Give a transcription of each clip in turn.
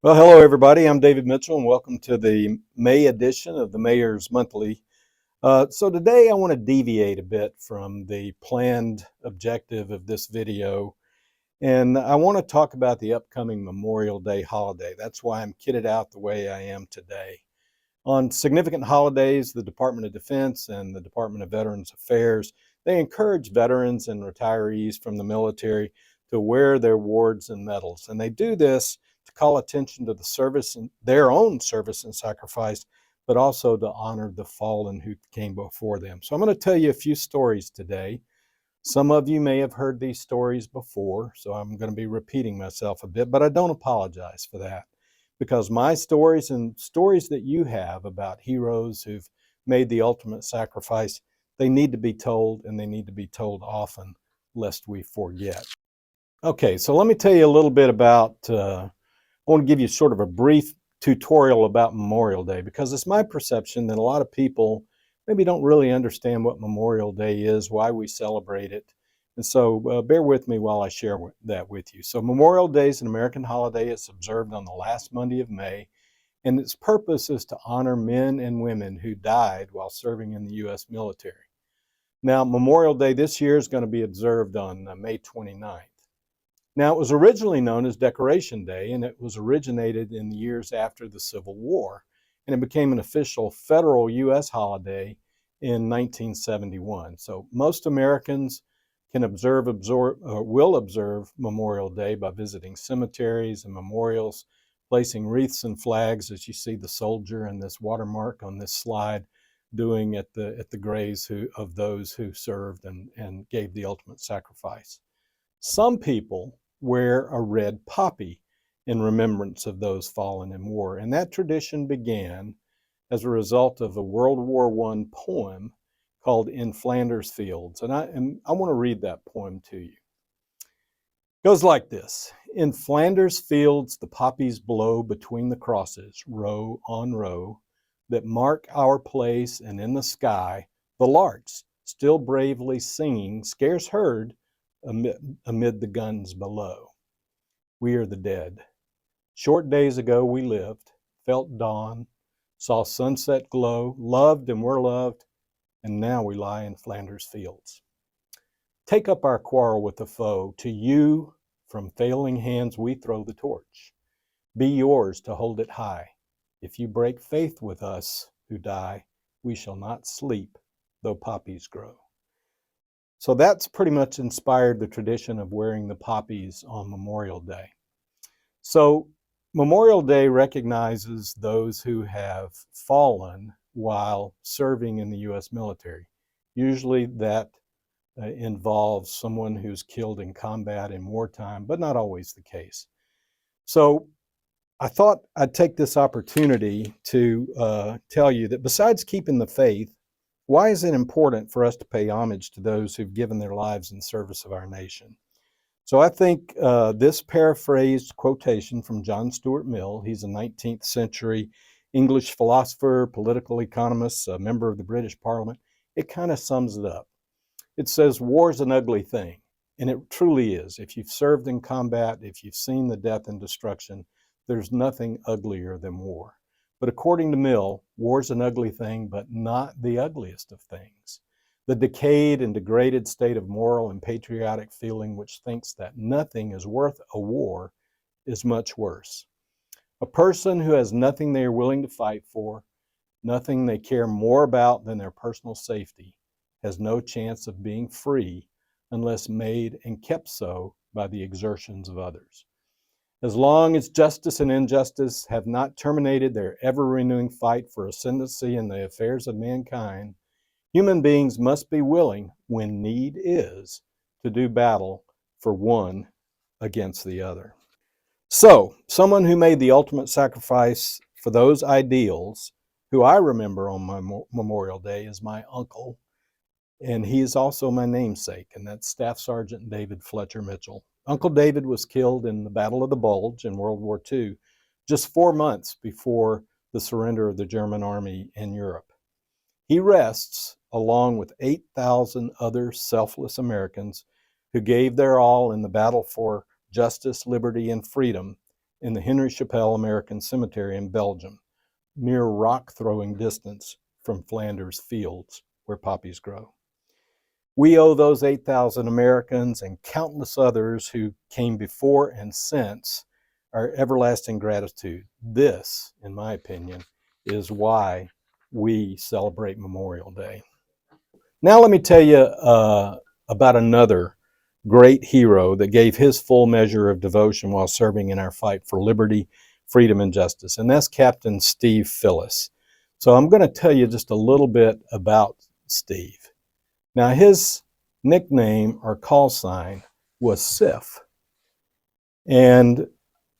Well, hello everybody. I'm David Mitchell and welcome to the May edition of the Mayor's Monthly. So today I want to deviate a bit from the planned objective of this video, and I want to talk about the upcoming Memorial Day holiday. That's why I'm kitted out the way I am today. On significant holidays, the Department of Defense and the Department of Veterans Affairs, they encourage veterans and retirees from the military to wear their awards and medals. And they do this to call attention to the service and their own service and sacrifice, but also to honor the fallen who came before them. So I'm going to tell you a few stories today. Some of you may have heard these stories before, so I'm going to be repeating myself a bit, but I don't apologize for that, because my stories and stories that you have about heroes who've made the ultimate sacrifice, they need to be told, and they need to be told often, lest we forget. Okay, so let me tell you a little bit about, I want to give you sort of a brief tutorial about Memorial Day, because it's my perception that a lot of people maybe don't really understand what Memorial Day is, why we celebrate it. And so bear with me while I share that with you. So Memorial Day is an American holiday. It's observed on the last Monday of May, and its purpose is to honor men and women who died while serving in the U.S. military. Now, Memorial Day this year is going to be observed on May 29th. Now, it was originally known as Decoration Day, and it was originated in the years after the Civil War, and it became an official federal U.S. holiday in 1971. So most Americans can will observe Memorial Day by visiting cemeteries and memorials, placing wreaths and flags, as you see the soldier and this watermark on this slide doing at the graves of those who served and gave the ultimate sacrifice. Some people wear a red poppy in remembrance of those fallen in war, and that tradition began as a result of a World War I poem called In Flanders Fields. And I want to read that poem to you. It goes like this. In Flanders fields the poppies blow between the crosses, row on row, that mark our place, and in the sky the larks, still bravely singing, scarce heard amid the guns below. We are the dead. Short days ago we lived, felt dawn, saw sunset glow, loved and were loved, and now we lie in Flanders fields. Take up our quarrel with the foe. To you, from failing hands we throw the torch. Be yours to hold it high. If you break faith with us who die, we shall not sleep, though poppies grow. So that's pretty much inspired the tradition of wearing the poppies on Memorial Day. So Memorial Day recognizes those who have fallen while serving in the U.S. military. Usually that involves someone who's killed in combat in wartime, but not always the case. So I thought I'd take this opportunity to tell you that besides keeping the faith, why is it important for us to pay homage to those who've given their lives in service of our nation? So I think this paraphrased quotation from John Stuart Mill, he's a 19th century English philosopher, political economist, a member of the British Parliament, it kind of sums it up. It says, war's an ugly thing, and it truly is. If you've served in combat, if you've seen the death and destruction, there's nothing uglier than war. But according to Mill, war's an ugly thing, but not the ugliest of things. The decayed and degraded state of moral and patriotic feeling which thinks that nothing is worth a war is much worse. A person who has nothing they are willing to fight for, nothing they care more about than their personal safety, has no chance of being free unless made and kept so by the exertions of others. As long as justice and injustice have not terminated their ever-renewing fight for ascendancy in the affairs of mankind, human beings must be willing, when need is, to do battle for one against the other. So, someone who made the ultimate sacrifice for those ideals, who I remember on my Memorial Day, is my uncle, and he is also my namesake, and that's Staff Sergeant David Fletcher Mitchell. Uncle David was killed in the Battle of the Bulge in World War II, just 4 months before the surrender of the German army in Europe. He rests along with 8,000 other selfless Americans who gave their all in the battle for justice, liberty, and freedom in the Henry Chappelle American Cemetery in Belgium, mere rock-throwing distance from Flanders fields where poppies grow. We owe those 8,000 Americans and countless others who came before and since our everlasting gratitude. This, in my opinion, is why we celebrate Memorial Day. Now let me tell you about another great hero that gave his full measure of devotion while serving in our fight for liberty, freedom, and justice, and that's Captain Steve Phillis. So I'm going to tell you just a little bit about Steve. Now his nickname or call sign was Sif. And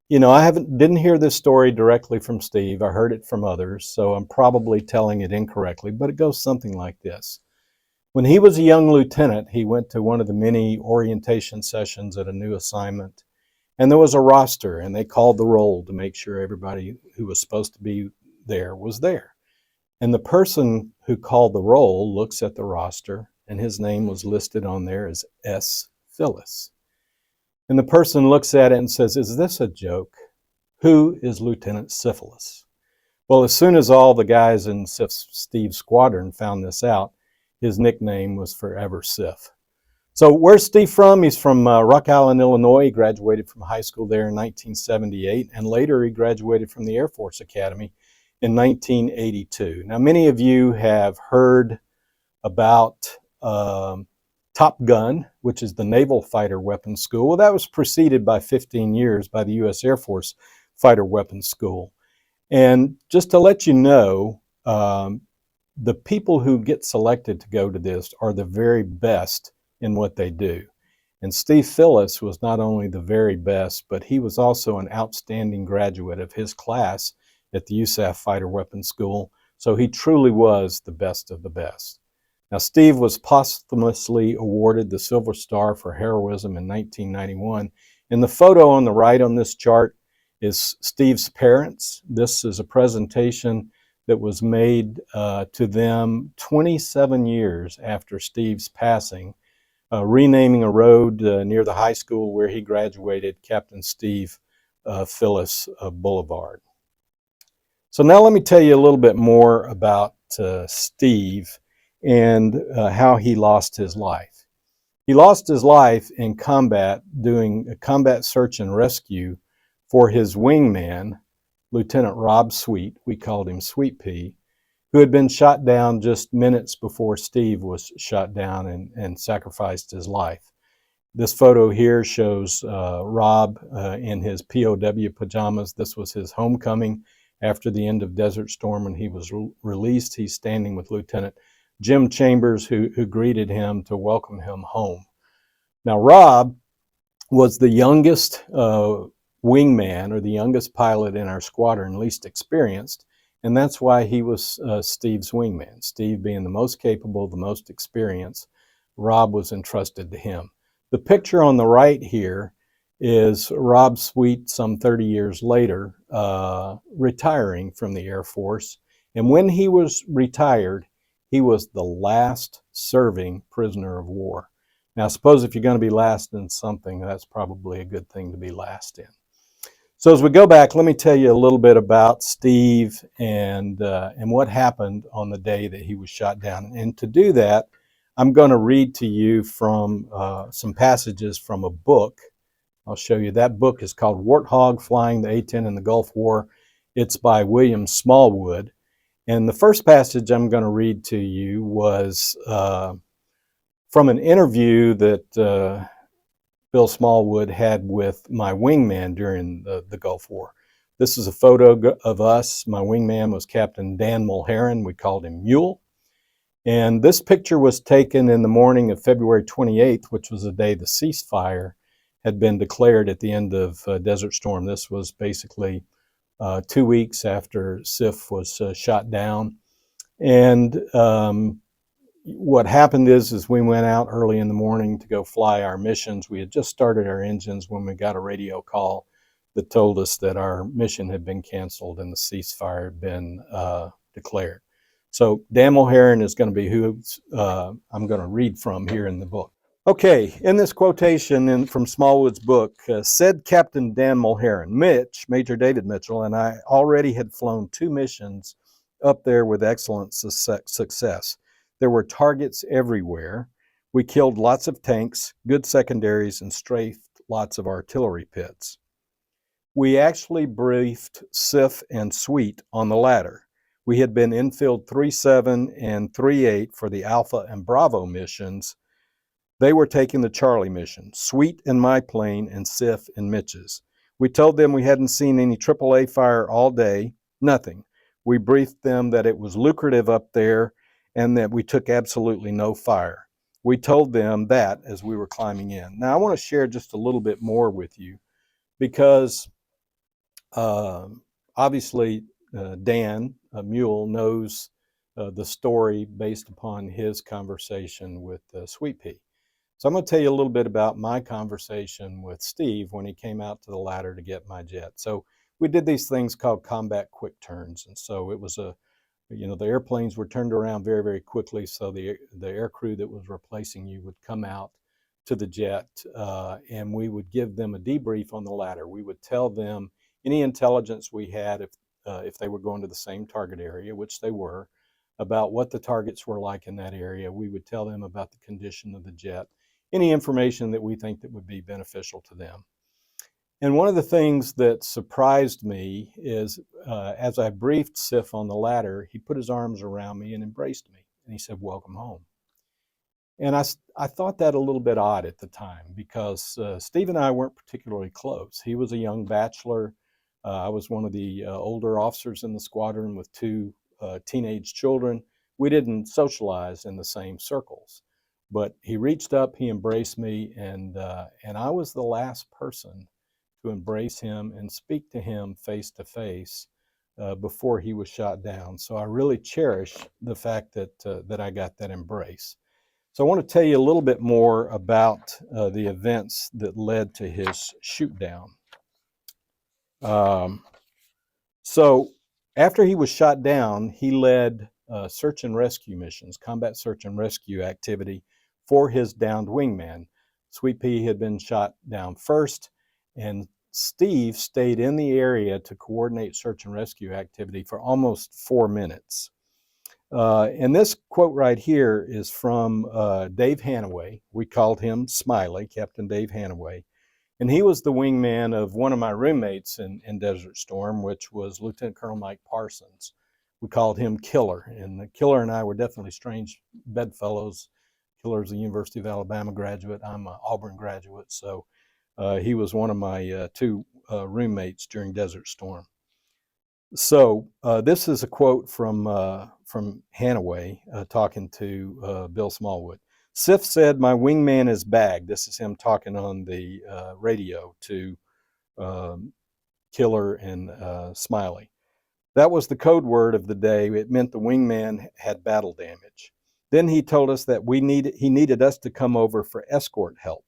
you know, didn't hear this story directly from Steve. I heard it from others, so I'm probably telling it incorrectly, but it goes something like this. When he was a young lieutenant, he went to one of the many orientation sessions at a new assignment, and there was a roster, and they called the roll to make sure everybody who was supposed to be there was there. And the person who called the roll looks at the roster, and his name was listed on there as S. Phillis. And the person looks at it and says, "Is this a joke? Who is Lieutenant Syphilis?" Well, as soon as all the guys in Steve's squadron found this out, his nickname was forever Sif. So where's Steve from? He's from Rock Island, Illinois. He graduated from high school there in 1978, and later he graduated from the Air Force Academy in 1982. Now, many of you have heard about Top Gun, which is the Naval Fighter Weapons School. Well, that was preceded by 15 years by the U.S. Air Force Fighter Weapons School. And just to let you know, the people who get selected to go to this are the very best in what they do. And Steve Phillis was not only the very best, but he was also an outstanding graduate of his class at the USAF Fighter Weapons School. So he truly was the best of the best. Now, Steve was posthumously awarded the Silver Star for heroism in 1991. And the photo on the right on this chart is Steve's parents. This is a presentation that was made to them 27 years after Steve's passing, renaming a road near the high school where he graduated, Captain Steve Phillis Boulevard. So now let me tell you a little bit more about Steve and how he lost his life. He lost his life in combat doing a combat search and rescue for his wingman, Lieutenant Rob Sweet, we called him Sweet Pea, who had been shot down just minutes before Steve was shot down and sacrificed his life. This photo here shows Rob in his POW pajamas. This was his homecoming after the end of Desert Storm when he was released. He's standing with Lieutenant Jim Chambers, who greeted him to welcome him home. Now, Rob was the youngest wingman, or the youngest pilot in our squadron, least experienced, and that's why he was Steve's wingman. Steve being the most capable, the most experienced, Rob was entrusted to him. The picture on the right here is Rob Sweet some 30 years later, retiring from the Air Force. And when he was retired, he was the last serving prisoner of war. Now, I suppose if you're going to be last in something, that's probably a good thing to be last in. So as we go back, let me tell you a little bit about Steve and what happened on the day that he was shot down. And to do that, I'm going to read to you from some passages from a book. I'll show you. That book is called Warthog, Flying the A-10 in the Gulf War. It's by William Smallwood. And the first passage I'm going to read to you was from an interview that Bill Smallwood had with my wingman during the Gulf War. This is a photo of us. My wingman was Captain Dan Mulheron. We called him Mule. And this picture was taken in the morning of February 28th, which was the day the ceasefire had been declared at the end of Desert Storm. This was basically 2 weeks after Sif was shot down. And what happened is we went out early in the morning to go fly our missions. We had just started our engines when we got a radio call that told us that our mission had been canceled and the ceasefire had been declared. So Dan Mulheron is going to be who I'm going to read from here in the book. Okay, in this quotation from Smallwood's book, said Captain Dan Mulheron, Mitch, Major David Mitchell, and I already had flown 2 missions up there with excellent success. There were targets everywhere. We killed lots of tanks, good secondaries, and strafed lots of artillery pits. We actually briefed SIF and Sweet on the latter. We had been infield 3-7 and 3-8 for the Alpha and Bravo missions. They were taking the Charlie mission, Sweet in my plane and Sif in Mitch's. We told them we hadn't seen any AAA fire all day, nothing. We briefed them that it was lucrative up there and that we took absolutely no fire. We told them that as we were climbing in. Now, I want to share just a little bit more with you because obviously Dan Mule knows the story based upon his conversation with Sweet Pea. So I'm going to tell you a little bit about my conversation with Steve when he came out to the ladder to get my jet. So we did these things called combat quick turns. And so it was the airplanes were turned around very, very quickly. So the air crew that was replacing you would come out to the jet and we would give them a debrief on the ladder. We would tell them any intelligence we had if they were going to the same target area, which they were, about what the targets were like in that area. We would tell them about the condition of the jet, any information that we think that would be beneficial to them. And one of the things that surprised me is as I briefed Sif on the ladder, he put his arms around me and embraced me. And he said, "Welcome home." And I thought that a little bit odd at the time because Steve and I weren't particularly close. He was a young bachelor. I was one of the older officers in the squadron with 2 teenage children. We didn't socialize in the same circles. But he reached up, he embraced me, and I was the last person to embrace him and speak to him face to face before he was shot down. So I really cherish the fact that I got that embrace. So I want to tell you a little bit more about the events that led to his shoot down. So after he was shot down, he led search and rescue missions, combat search and rescue activity for his downed wingman. Sweet Pea had been shot down first, and Steve stayed in the area to coordinate search and rescue activity for almost 4 minutes. And this quote right here is from Dave Hanaway. We called him Smiley, Captain Dave Hanaway. And he was the wingman of one of my roommates in Desert Storm, which was Lieutenant Colonel Mike Parsons. We called him Killer. And the Killer and I were definitely strange bedfellows. Killer's a University of Alabama graduate. I'm an Auburn graduate. So he was one of my 2 roommates during Desert Storm. So this is a quote from Hanaway talking to Bill Smallwood. Sif said, "My wingman is bagged." This is him talking on the radio to Killer and Smiley. That was the code word of the day. It meant the wingman had battle damage. Then he told us that he needed us to come over for escort help.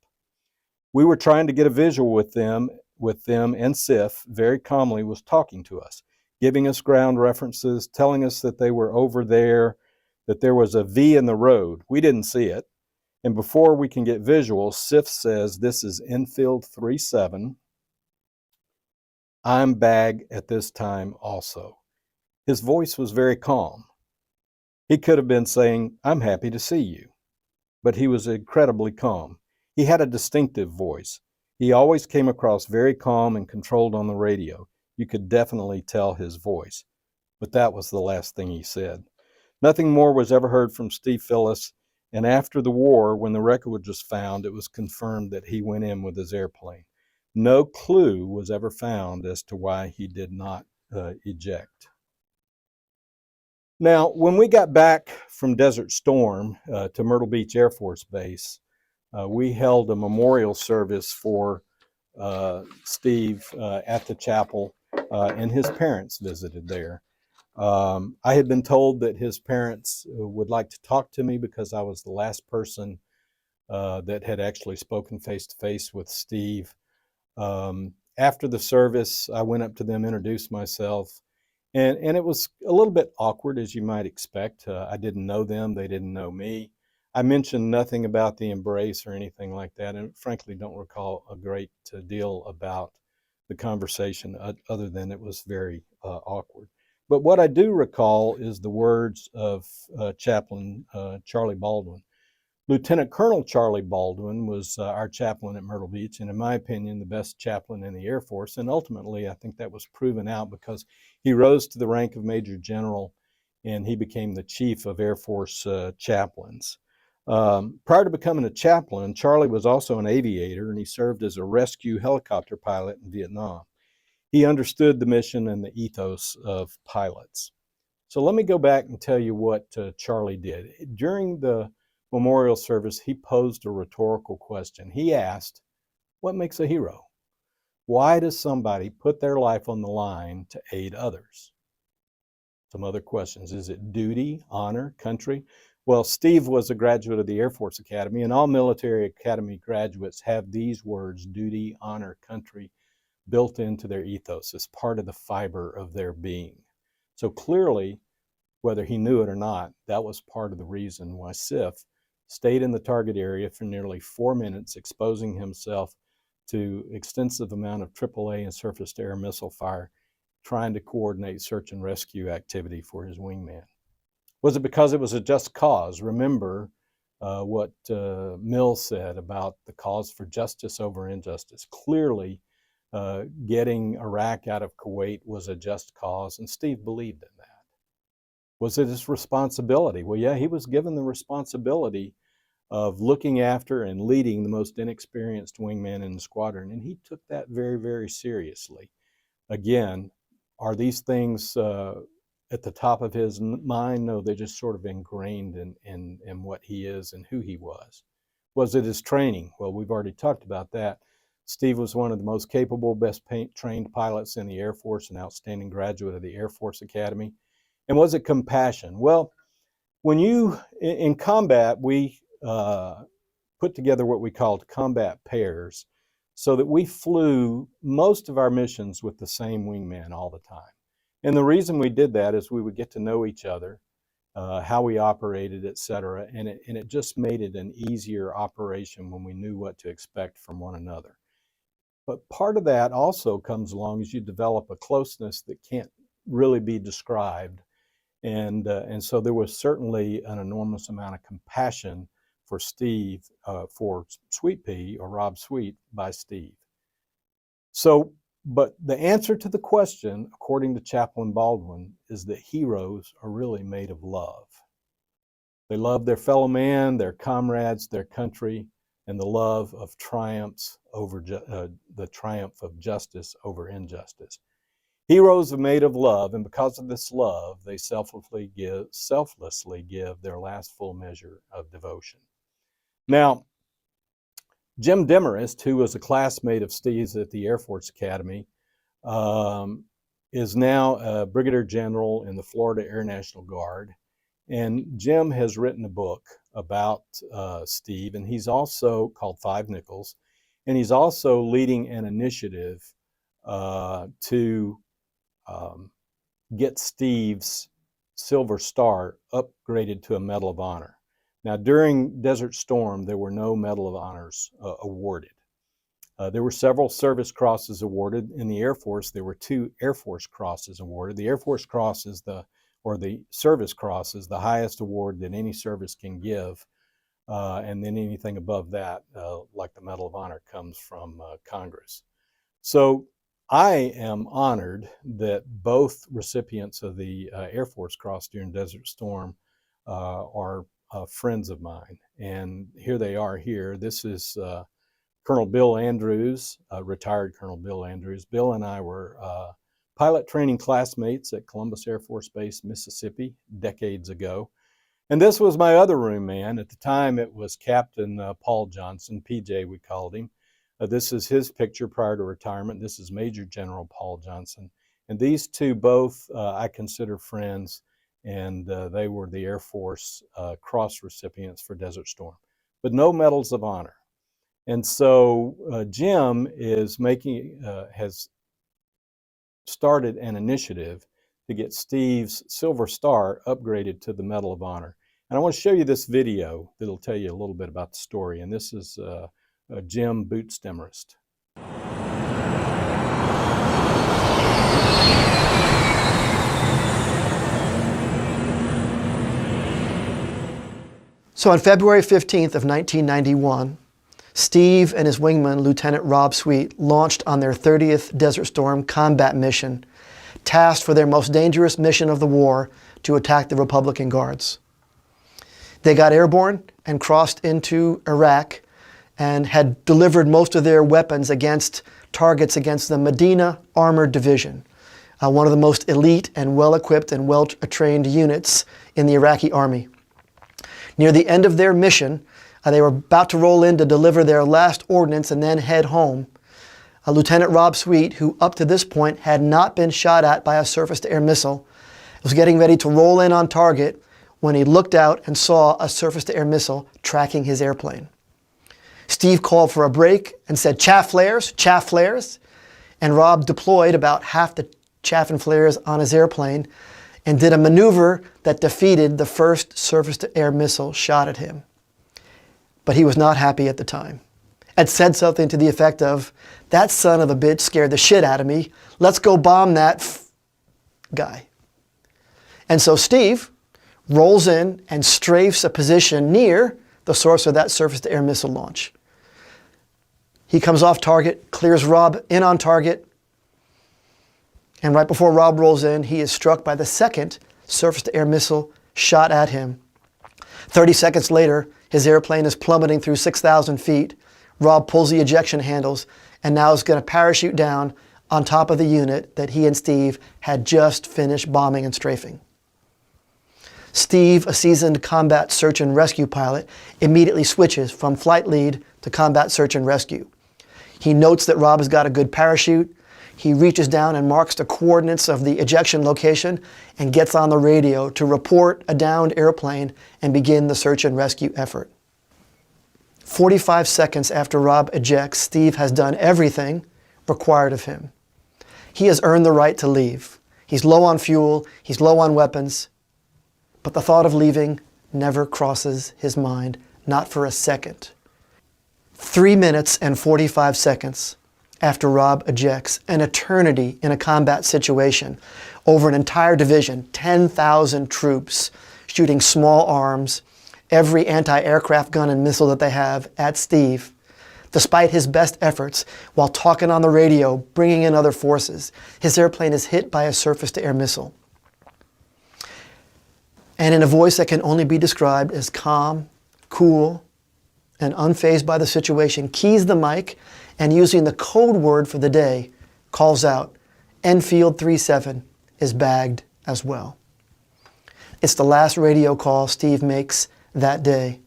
We were trying to get a visual with them, and Sif very calmly was talking to us, giving us ground references, telling us that they were over there, that there was a V in the road. We didn't see it. And before we can get visual, Sif says, "This is infield 3-7. I'm bag at this time also." His voice was very calm. He could have been saying, "I'm happy to see you," but he was incredibly calm. He had a distinctive voice. He always came across very calm and controlled on the radio. You could definitely tell his voice. But that was the last thing he said. Nothing more was ever heard from Steve Phillis, and after the war, when the record was found, it was confirmed that he went in with his airplane. No clue was ever found as to why he did not eject. Now, when we got back from Desert Storm to Myrtle Beach Air Force Base, we held a memorial service for Steve at the chapel, and his parents visited there. I had been told that his parents would like to talk to me because I was the last person that had actually spoken face to face with Steve. After the service, I went up to them, introduced myself, and it was a little bit awkward, as you might expect. I didn't know them, they didn't know me. I mentioned nothing about the embrace or anything like that, and frankly don't recall a great deal about the conversation other than it was very awkward. But what I do recall is the words of Chaplain Charlie Baldwin. Lieutenant Colonel Charlie Baldwin was our chaplain at Myrtle Beach, and in my opinion, the best chaplain in the Air Force. And ultimately, I think that was proven out because he rose to the rank of Major General and he became the chief of Air Force chaplains. Prior to becoming a chaplain, Charlie was also an aviator and he served as a rescue helicopter pilot in Vietnam. He understood the mission and the ethos of pilots. So let me go back and tell you what Charlie did. During the memorial service, he posed a rhetorical question. He asked, what makes a hero? Why does somebody put their life on the line to aid others? Some other questions. Is it duty, honor, country? Well, Steve was a graduate of the Air Force Academy, and all military academy graduates have these words, duty, honor, country, built into their ethos as part of the fiber of their being. So clearly, whether he knew it or not, that was part of the reason why SIF stayed in the target area for nearly 4 minutes, exposing himself to extensive amount of AAA and surface-to-air missile fire, trying to coordinate search and rescue activity for his wingman. Was it because it was a just cause? Remember what Mills said about the cause for justice over injustice. Clearly, getting Iraq out of Kuwait was a just cause, and Steve believed in that. Was it his responsibility? Well, yeah, he was given the responsibility of looking after and leading the most inexperienced wingman in the squadron, and he took that very, very seriously. Again, are these things at the top of his mind? No, they just sort of ingrained in what he is and who he was. Was it his training? Well, we've already talked about that. Steve was one of the most capable, best trained pilots in the Air Force, an outstanding graduate of the Air Force Academy. And was it compassion? Well, when in combat, we put together what we called combat pairs so that we flew most of our missions with the same wingman all the time. And the reason we did that is we would get to know each other, how we operated, et cetera, and it just made it an easier operation when we knew what to expect from one another. But part of that also comes along as you develop a closeness that can't really be described. And so there was certainly an enormous amount of compassion for Steve, for Sweet Pea or Rob Sweet by Steve. So, but the answer to the question, according to Chaplain Baldwin, is that heroes are really made of love. They love their fellow man, their comrades, their country, and the love of triumphs over the triumph of justice over injustice. Heroes are made of love, and because of this love, they selflessly give their last full measure of devotion. Now, Jim Demarest, who was a classmate of Steve's at the Air Force Academy, is now a brigadier general in the Florida Air National Guard. And Jim has written a book about Steve, and he's also called Five Nickels, and he's also leading an initiative to get Steve's Silver Star upgraded to a Medal of Honor. Now, during Desert Storm, there were no Medal of Honors awarded. There were several Service Crosses awarded. In the Air Force, there were 2 Air Force Crosses awarded. The Air Force Cross is the Service Cross is the highest award that any service can give. And then anything above that, like the Medal of Honor, comes from Congress. So I am honored that both recipients of the Air Force Cross during Desert Storm are friends of mine. And here they are here. This is Colonel Bill Andrews, retired Colonel Bill Andrews. Bill and I were pilot training classmates at Columbus Air Force Base, Mississippi, decades ago. And this was my other room man. At the time, it was Captain Paul Johnson, PJ we called him. This is his picture prior to retirement. This is Major General Paul Johnson. And these two both I consider friends, and they were the Air Force Cross recipients for Desert Storm, but no medals of honor. And so Jim is has started an initiative to get Steve's Silver Star upgraded to the Medal of Honor. And I want to show you this video that'll tell you a little bit about the story. And this is Jim Bootstemmerist. So on February 15th of 1991, Steve and his wingman, Lieutenant Rob Sweet, launched on their 30th Desert Storm combat mission, tasked for their most dangerous mission of the war, to attack the Republican Guards. They got airborne and crossed into Iraq and had delivered most of their weapons against targets against the Medina Armored Division, one of the most elite and well-equipped and well-trained units in the Iraqi army. Near the end of their mission, they were about to roll in to deliver their last ordnance and then head home. Lieutenant Rob Sweet, who up to this point had not been shot at by a surface-to-air missile, was getting ready to roll in on target when he looked out and saw a surface-to-air missile tracking his airplane. Steve called for a break and said, "Chaff flares, chaff flares." And Rob deployed about half the chaff and flares on his airplane and did a maneuver that defeated the first surface-to-air missile shot at him. But he was not happy at the time and said something to the effect of, "That son of a bitch scared the shit out of me. Let's go bomb that guy." And so Steve rolls in and strafes a position near the source of that surface-to-air missile launch. He comes off target, clears Rob in on target, and right before Rob rolls in, he is struck by the second surface-to-air missile shot at him. 30 seconds later, his airplane is plummeting through 6,000 feet. Rob pulls the ejection handles and now is going to parachute down on top of the unit that he and Steve had just finished bombing and strafing. Steve, a seasoned combat search and rescue pilot, immediately switches from flight lead to combat search and rescue. He notes that Rob has got a good parachute. He reaches down and marks the coordinates of the ejection location and gets on the radio to report a downed airplane and begin the search and rescue effort. 45 seconds after Rob ejects, Steve has done everything required of him. He has earned the right to leave. He's low on fuel, he's low on weapons, but the thought of leaving never crosses his mind, not for a second. 3 minutes and 45 seconds after Rob ejects, an eternity in a combat situation, over an entire division, 10,000 troops shooting small arms, every anti-aircraft gun and missile that they have at Steve. Despite his best efforts, while talking on the radio, bringing in other forces, his airplane is hit by a surface-to-air missile. And in a voice that can only be described as calm, cool, and unfazed by the situation, keys the mic and, using the code word for the day, calls out, "Enfield 37 is bagged as well." It's the last radio call Steve makes that day.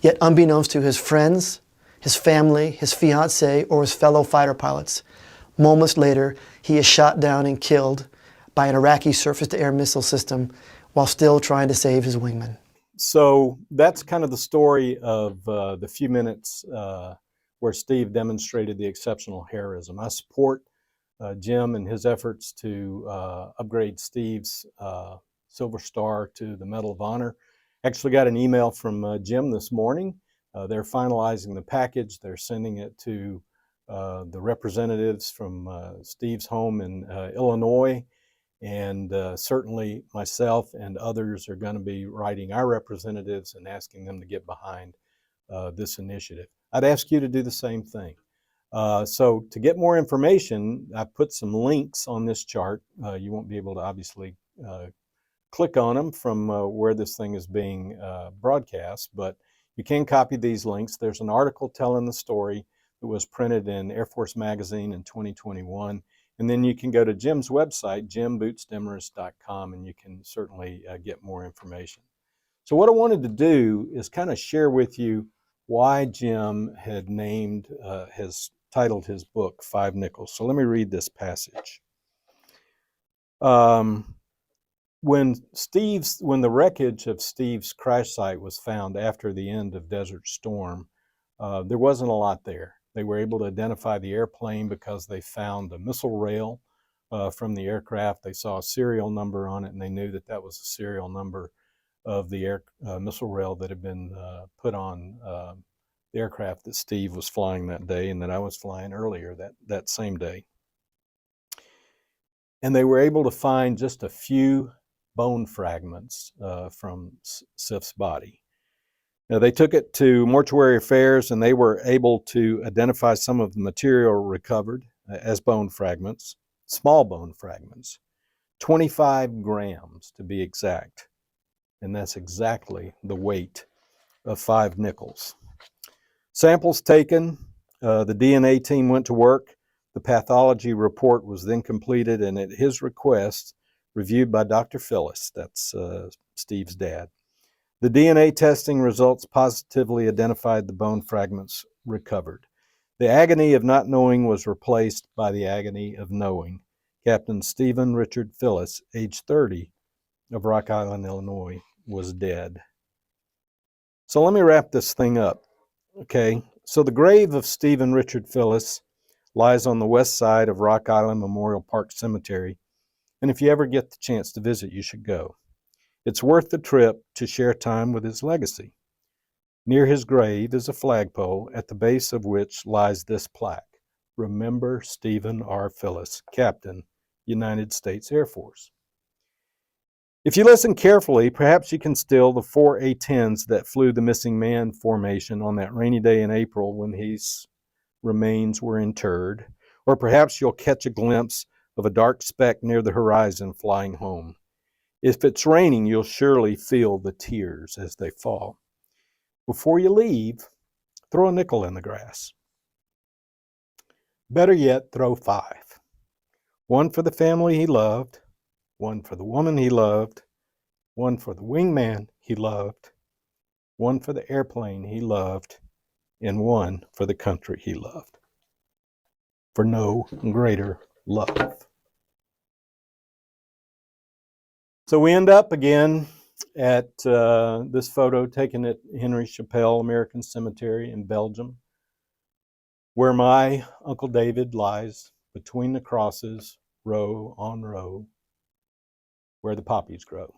Yet unbeknownst to his friends, his family, his fiancée, or his fellow fighter pilots, moments later, he is shot down and killed by an Iraqi surface-to-air missile system while still trying to save his wingman. So that's kind of the story of the few minutes where Steve demonstrated the exceptional heroism. I support Jim and his efforts to upgrade Steve's Silver Star to the Medal of Honor. Actually got an email from Jim this morning. They're finalizing the package. They're sending it to the representatives from Steve's home in Illinois. And certainly myself and others are going to be writing our representatives and asking them to get behind this initiative. I'd ask you to do the same thing. So to get more information, I put some links on this chart. You won't be able to obviously click on them from where this thing is being broadcast, but you can copy these links. There's an article telling the story that was printed in Air Force Magazine in 2021. And then you can go to Jim's website, jimbootstemmerist.com, and you can certainly get more information. So what I wanted to do is kind of share with you why Jim had titled his book, Five Nickels. So let me read this passage. When the wreckage of Steve's crash site was found after the end of Desert Storm, there wasn't a lot there. They were able to identify the airplane because they found a missile rail from the aircraft. They saw a serial number on it, and they knew that that was a serial number of the missile rail that had been put on the aircraft that Steve was flying that day and that I was flying earlier that same day. And they were able to find just a few bone fragments from Sif's body. Now, they took it to Mortuary Affairs, and they were able to identify some of the material recovered as bone fragments, small bone fragments, 25 grams to be exact. And that's exactly the weight of 5 nickels. Samples taken, the DNA team went to work. The pathology report was then completed, and at his request, reviewed by Dr. Phillis, that's Steve's dad. The DNA testing results positively identified the bone fragments recovered. The agony of not knowing was replaced by the agony of knowing. Captain Stephen Richard Phillis, age 30, of Rock Island, Illinois, was dead. So let me wrap this thing up. Okay, so the grave of Stephen Richard Phillis lies on the west side of Rock Island Memorial Park Cemetery, and if you ever get the chance to visit, you should go. It's worth the trip to share time with his legacy. Near his grave is a flagpole, at the base of which lies this plaque: Remember Stephen R. Phillis, Captain, United States Air Force. If you listen carefully, perhaps you can still the 4 A-10s that flew the missing man formation on that rainy day in April when his remains were interred, or perhaps you'll catch a glimpse of a dark speck near the horizon flying home. If it's raining, you'll surely feel the tears as they fall. Before you leave, throw a nickel in the grass. Better yet, throw 5. One for the family he loved, one for the woman he loved, one for the wingman he loved, one for the airplane he loved, and one for the country he loved. For no greater love. So we end up again at this photo taken at Henry Chappelle American Cemetery in Belgium, where my Uncle David lies between the crosses, row on row, where the poppies grow.